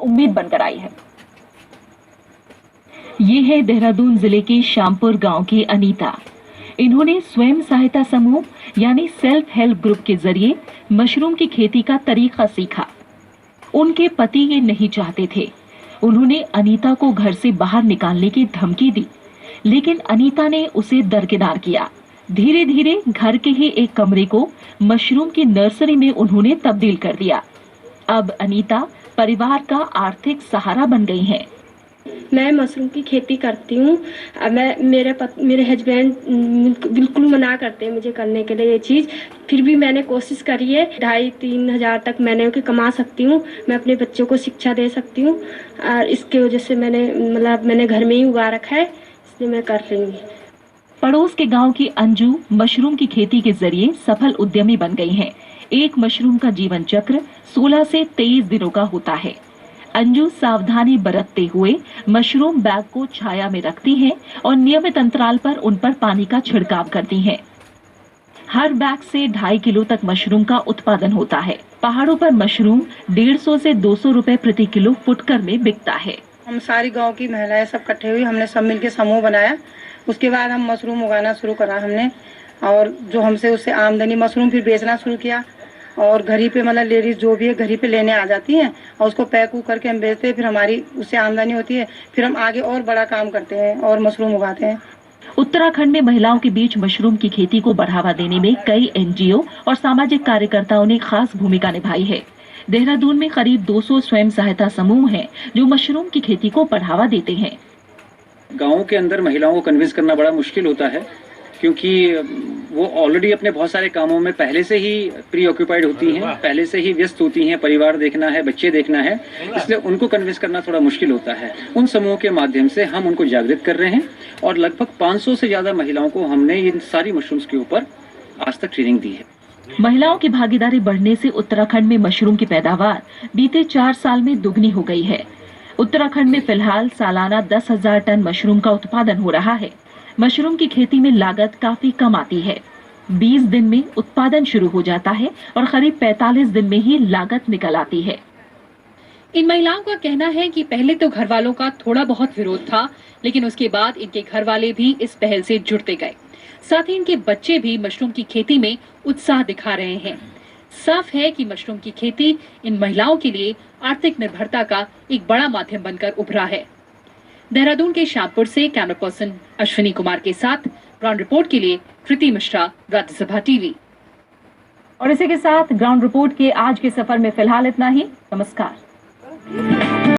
उम्मीद बनकर आई है। ये है देहरादून जिले के श्यामपुर गांव की अनीता। इन्होंने स्वयं सहायता समूह यानी सेल्फ हेल्प ग्रुप के जरिए मशरूम की खेती का तरीका सीखा। उनके पति ये नहीं चाहते थे। उन्होंने अनीता को घर से बाहर निकालने की धमकी दी, लेकिन अनीता ने उसे दरकिनार किया। धीरे धीरे घर के ही एक कमरे को मशरूम की नर्सरी में उन्होंने तब्दील कर दिया। अब अनीता परिवार का आर्थिक सहारा बन गई हैं। मैं मशरूम की खेती करती हूँ। मेरे हस्बैंड बिल्कुल मना करते हैं मुझे करने के लिए ये चीज़, फिर भी मैंने कोशिश करी है। 2,500-3 हज़ार तक मैंने कमा सकती हूँ। मैं अपने बच्चों को शिक्षा दे सकती हूँ और इसके वजह से मैंने घर में ही उगा रखा है, इसलिए मैं कर रही हूँ। पड़ोस के गांव की अंजू मशरूम की खेती के जरिए सफल उद्यमी बन गई हैं। एक मशरूम का जीवन चक्र 16 से 23 दिनों का होता है। अंजू सावधानी बरतते हुए मशरूम बैग को छाया में रखती हैं और नियमित अंतराल पर उन पर पानी का छिड़काव करती हैं। हर बैग से 2.5 किलो तक मशरूम का उत्पादन होता है। पहाड़ों पर मशरूम 150 से 200 रुपए प्रति किलो फुटकर में बिकता है। हम सारी गांव की महिलाएं सब इकट्ठे हुई, हमने सब मिलके समूह बनाया। उसके बाद हम मशरूम उगाना शुरू करा हमने, और जो हमसे उससे आमदनी मशरूम फिर बेचना शुरू किया। और घर ही पे लेडीज जो भी है घर ही पे लेने आ जाती हैं और उसको पैक करके हम बेचते हैं। फिर हमारी उससे आमदनी होती है, फिर हम आगे और बड़ा काम करते हैं और मशरूम उगाते हैं। उत्तराखंड में महिलाओं के बीच मशरूम की खेती को बढ़ावा देने में कई एनजीओ और सामाजिक कार्यकर्ताओं ने खास भूमिका निभाई है। देहरादून में करीब 200 स्वयं सहायता समूह हैं जो मशरूम की खेती को बढ़ावा देते हैं। गाँव के अंदर महिलाओं को कन्विंस करना बड़ा मुश्किल होता है, क्योंकि वो ऑलरेडी अपने बहुत सारे कामों में पहले से ही प्री ऑक्यूपाइड होती हैं, पहले से ही व्यस्त होती हैं। परिवार देखना है, बच्चे देखना है, इसलिए उनको कन्विंस करना थोड़ा मुश्किल होता है। उन समूहों के माध्यम से हम उनको जागृत कर रहे हैं और लगभग 500 से ज्यादा महिलाओं को हमने इन सारी मशरूम्स के ऊपर आज तक ट्रेनिंग दी है। महिलाओं की भागीदारी बढ़ने से उत्तराखंड में मशरूम की पैदावार बीते 4 साल में दुगनी हो गई है। उत्तराखंड में फिलहाल सालाना 10,000 टन मशरूम का उत्पादन हो रहा है। मशरूम की खेती में लागत काफी कम आती है। 20 दिन में उत्पादन शुरू हो जाता है और करीब 45 दिन में ही लागत निकल आती है। इन महिलाओं का कहना है कि पहले तो घर वालों का थोड़ा बहुत विरोध था, लेकिन उसके बाद इनके घर वाले भी इस पहल से जुड़ते गए। साथ ही इनके बच्चे भी मशरूम की खेती में उत्साह दिखा रहे हैं। साफ है कि मशरूम की खेती इन महिलाओं के लिए आर्थिक निर्भरता का एक बड़ा माध्यम बनकर उभरा है। देहरादून के श्यामपुर से कैमरा पर्सन अश्विनी कुमार के साथ ग्राउंड रिपोर्ट के लिए कृति मिश्रा, राज्यसभा टीवी। और इसी के साथ ग्राउंड रिपोर्ट के आज के सफर में फिलहाल इतना ही। नमस्कार।